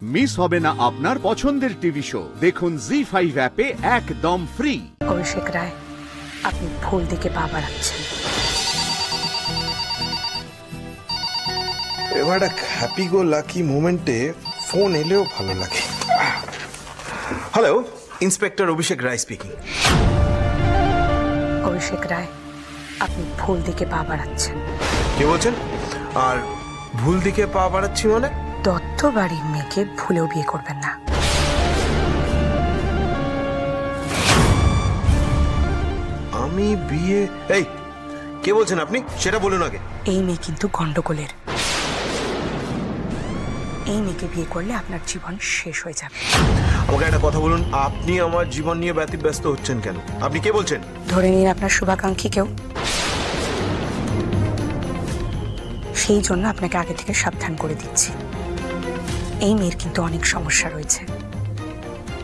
Miss হবে না আপনার পছন্দের টিভি শো। দেখুন জি5 অ্যাপে একদম ফ্রি। অভিষেক রায়, আপনি ভুল দিকে পা বাড়াচ্ছেন। এবার একটা হ্যাপি গো লাকি মোমেন্টে ফোন এলেও ভালো লাগে। হ্যালো, ইন্সপেক্টর অভিষেক রায় স্পিকিং। অভিষেক রায়, আপনি ভুল দিকে পা বাড়াচ্ছেন। কে বলছেন? আর ভুল দিকে পা বাড়াচ্ছি মানে? দত্ত বাড়ির মেয়েকে ভুলেও বিয়ে করবেন না। আমি বিয়ে? এই কে বলছেন আপনি? সেটা বলুন আগে। এই মেয়ে কিন্তু গন্ডগোলের। এই মেয়েকে বিয়ে করলে আপনার জীবন শেষ হয়ে যাবে। আমাকে একটা কথা বলুন, আপনি আমার জীবন নিয়ে ব্যতিব্যস্ত হচ্ছেন কেন? আপনি কে বলছেন? ধরে নিন আপনার শুভাকাঙ্ক্ষী কেউ। সেই জন্য আপনাকে আগে থেকে সাবধান করে দিচ্ছি। এই মেয়ের কিন্তু অনেক সমস্যা রয়েছে,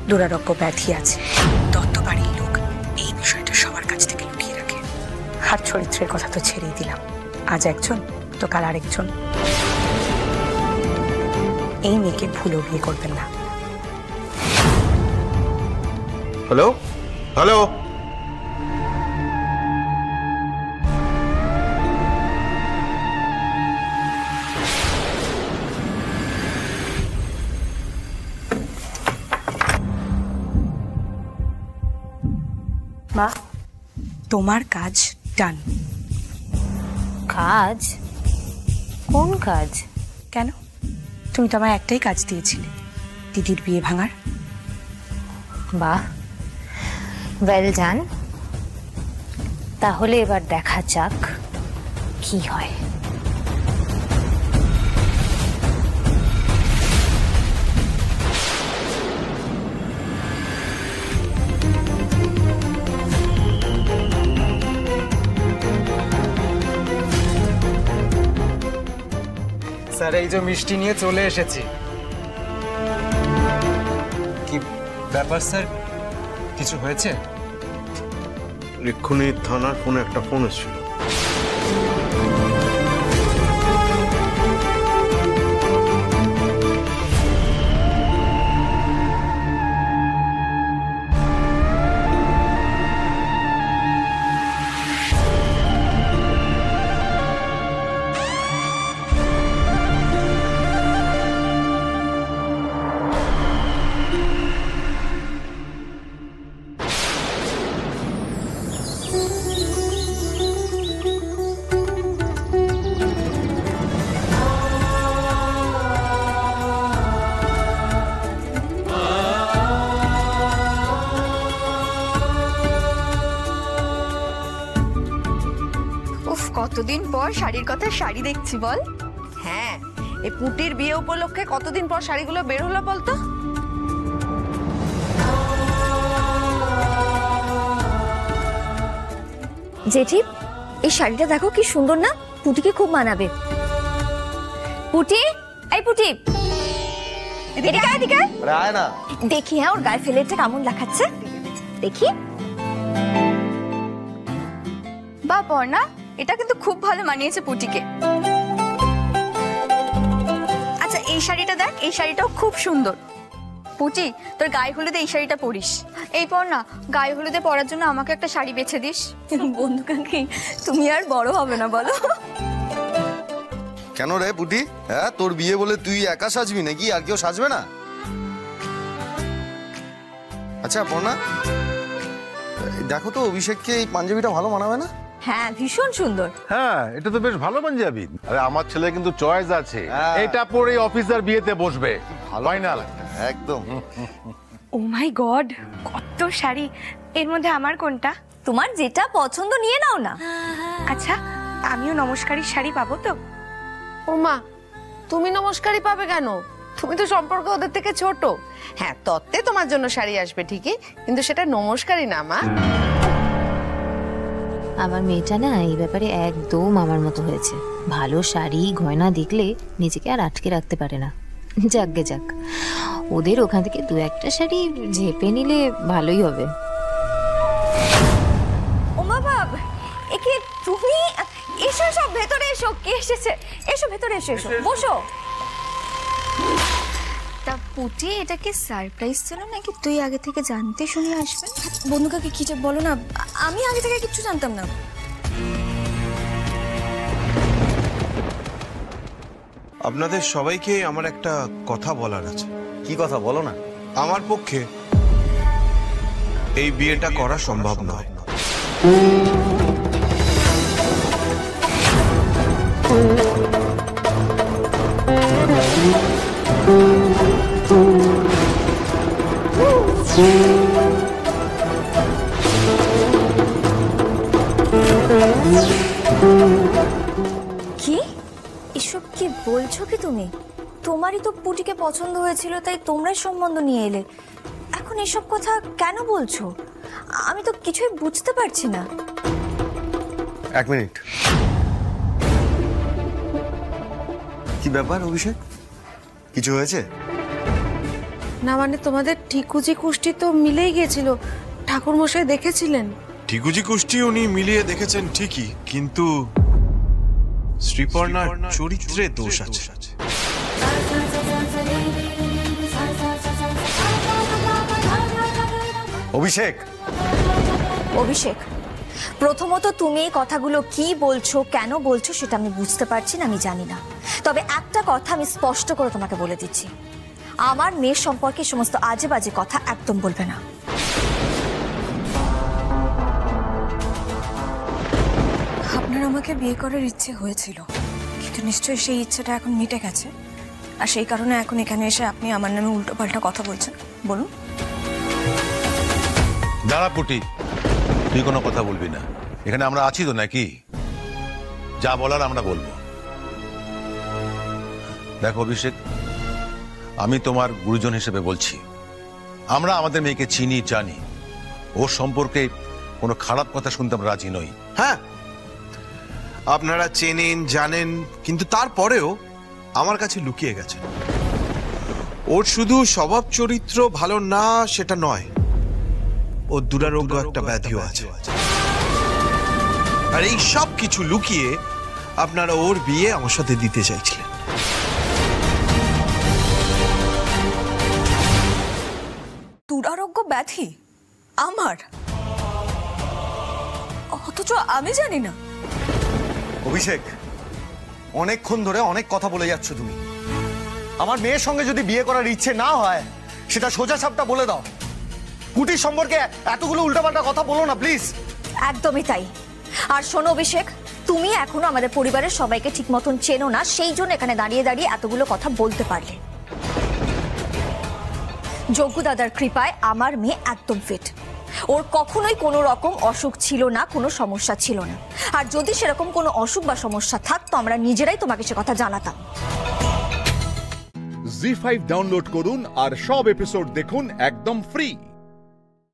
দুরারোগ্য ব্যাধি আছে। দত্ত বাড়ির লোক এই বিষয়টা সবার কাছ থেকে লুকিয়ে রাখে। হাত চরিত্রের কথা তো ছেড়েই দিলাম, আজ একজন তো কাল আরেকজন। এই মেয়েকে ভুলেও বিয়ে করবেন না। হ্যালো হ্যালো, মা, তোমার কাজ ডান। কাজ? কোন কাজ? কেন? তুমি তো আমার একটাই কাজ দিয়েছিলে, দিদির বিয়ে ভাঙার। বাহ, ওয়েল ডান। তাহলে এবার দেখা যাক কি হয়। স্যার, এই যে মিষ্টি নিয়ে চলে এসেছি। কি ব্যাপার স্যার, কিছু হয়েছে? এক্ষুনি থানার ফোনে একটা ফোন এসেছিল। কতদিন পর শাড়ির কথা শাড়ি দেখছি বল। হ্যাঁ, এই পুটির বিয়ে উপলক্ষে কতদিন পর শাড়িগুলো বের হলো বলতো। জেঠি, এই শাড়িটা দেখো কি সুন্দর না, পুটিকে খুব মানাবে। পুটি, এই পুটি, এদিকে আয়, এদিকে আয় না। দেখি হ্যাঁ, ওর গায়ে ফেলেটা কেমন দেখাচ্ছে দেখি। বা পর্ণা, এটা কিন্তু খুব ভালো মানিয়েছে পুটিকে। আচ্ছা, এই শাড়িটা দেখ, এই শাড়িটাও খুব সুন্দর। পুটি, তোর গায়ে হলুদে এই শাড়িটা পরিস। এই পর্ণা, গায়ে হলুদে পরার জন্য আমাকে একটা শাড়ি বেছে দিস। বন্ধু কাকি, তুমি আর বড় হবে না বলো? কেন রে পুটি? হ্যাঁ, তোর বিয়ে বলে তুই একা সাজবি নাকি? আর কেউ সাজবে না? আচ্ছা পর্ণা, দেখো তো অভিষেককে এই পাঞ্জাবিটা ভালো মানাবে না? হ্যাঁ, ভীষণ সুন্দর। হ্যাঁ, এটা তো বেশ ভালো পাঞ্জাবি। আরে আমার ছেলে কিন্তু চয়েস আছে, এটা পরে অফিসার বিয়েতে বসবে। ফাইনাল একদম। ও মাই গড, কত শাড়ি! এর মধ্যে আমার কোনটা? তোমার যেটা পছন্দ নিয়ে নাও না। আচ্ছা, আমিও নমস্কারী শাড়ি পাবো তো? ওমা, তুমি নমস্কারী পাবে কেন? তুমি তো সম্পর্কে ওদের থেকে ছোট। হ্যাঁ, তত্ত্বে তোমার জন্য শাড়ি আসবে ঠিকই, কিন্তু সেটা নমস্কারী না মা। আমার মেয়েটা না এই ব্যাপারে একদম আমার মতো হয়েছে। ভালো শাড়ি গয়না দেখলে নিজেকে আর আটকে রাখতে পারে না। যাকগে যাক, ওদের ওখান থেকে দু একটা শাড়ি ঝেপে নিলে ভালোই হবে। ও বাবা, একে তুমি এসো, সব ভেতরে এসো। কে এসেছে? এসো ভেতরে, এসো, এসো, বসো। পুটি, এটা কি সারপ্রাইজ ছিল নাকি তুই আগে থেকে জানতে শুনে আসবে? বন্ধুকাকে কি যে বলো না, আমি আগে থেকে কিচ্ছু জানতাম না। আপনাদের সবাইকে আমার একটা কথা বলার আছে। কি কথা বলো না? আমার পক্ষে এই বিয়েটা করা সম্ভব নয়। কি এসব কি বলছো কি তুমি? তোমারই তো পুটিকে পছন্দ হয়েছিল, তাই তোমরাই সম্বন্ধ নিয়ে এলে। এখন এসব কথা কেন বলছো? আমি তো কিছুই বুঝতে পারছি না। এক মিনিট, কি ব্যাপার অভিষেক, কিছু হয়েছে? না মানে তোমাদের ঠিকুজি কুষ্টি তো মিলেই গেছিল, ঠাকুর মশাই দেখেছিলেন। ঠিকুজি কুষ্টি উনি মিলিয়ে দেখেছেন ঠিকই, কিন্তু শ্রীপর্ণার চরিত্রে দোষ আছে। অভিষেক, অভিষেক, প্রথমত তুমি এই কথাগুলো কি বলছো, কেন বলছো সেটা আমি বুঝতে পারছি না, আমি জানি না। তবে একটা কথা আমি স্পষ্ট করে তোমাকে বলে দিচ্ছি, আমার মেয়ের সম্পর্কে সমস্ত আজে বাজে কথা একদম বলবে না। আপনার আমাকে বিয়ে করার ইচ্ছে হয়েছিল, কিন্তু নিশ্চয়ই সেই ইচ্ছেটা এখন মিটে গেছে, আর সেই কারণে এখন এখানে এসে আপনি আমার নামে উল্টোপাল্টা কথা বলছেন। বলুন। দাঁড়া পুটি, তুই কোনো কথা বলবি না, এখানে আমরা আছি তো নাকি? যা বলার আমরা বলবো। দেখো অভিষেক, আমি তোমার গুরুজন হিসেবে বলছি, আমরা আমাদের মেয়েকে চিনি, জানি, ওর সম্পর্কে কোনো খারাপ কথা শুনতে আমরা রাজি নই। হ্যাঁ, আপনারা চেনেন, জানেন, কিন্তু তারপরেও আমার কাছে লুকিয়ে গেছেন। ওর শুধু স্বভাব চরিত্র ভালো না সেটা নয়, ওর দুরারোগ্য একটা ব্যাধিও আছে। আর এই সব কিছু লুকিয়ে আপনারা ওর বিয়ে আমার সাথে দিতে চাইছিলেন। দুরারোগ্য ব্যাধি আমার, অথচ আমি জানি না। অভিষেক, অনেকক্ষণ ধরে অনেক কথা বলে যাচ্ছ তুমি। আমার মেয়ের সঙ্গে যদি বিয়ে করার ইচ্ছে না হয় সেটা সোজা সাপটা বলে দাও। পুটির সম্পর্কে এতগুলো উল্টাপাল্টা কথা বলো না প্লিজ। একদমই তাই। আর শোনো অভিষেক, তুমি এখনো আমাদের পরিবারের সবাইকে ঠিক মতন চেনো না, সেই জন্য এখানে দাঁড়িয়ে দাঁড়িয়ে এতগুলো কথা বলতে পারলে। যজ্ঞ দাদার কৃপায় আমার মেয়ে একদম ফিট, ওর কখনোই কোনো রকম অসুখ ছিল না, কোনো সমস্যা ছিল না। আর যদি সেরকম কোনো অসুখ বা সমস্যা থাকতো আমরা নিজেরাই তোমাকে সে কথা জানাতাম। জি5 ডাউনলোড করুন আর সব এপিসোড দেখুন একদম ফ্রি।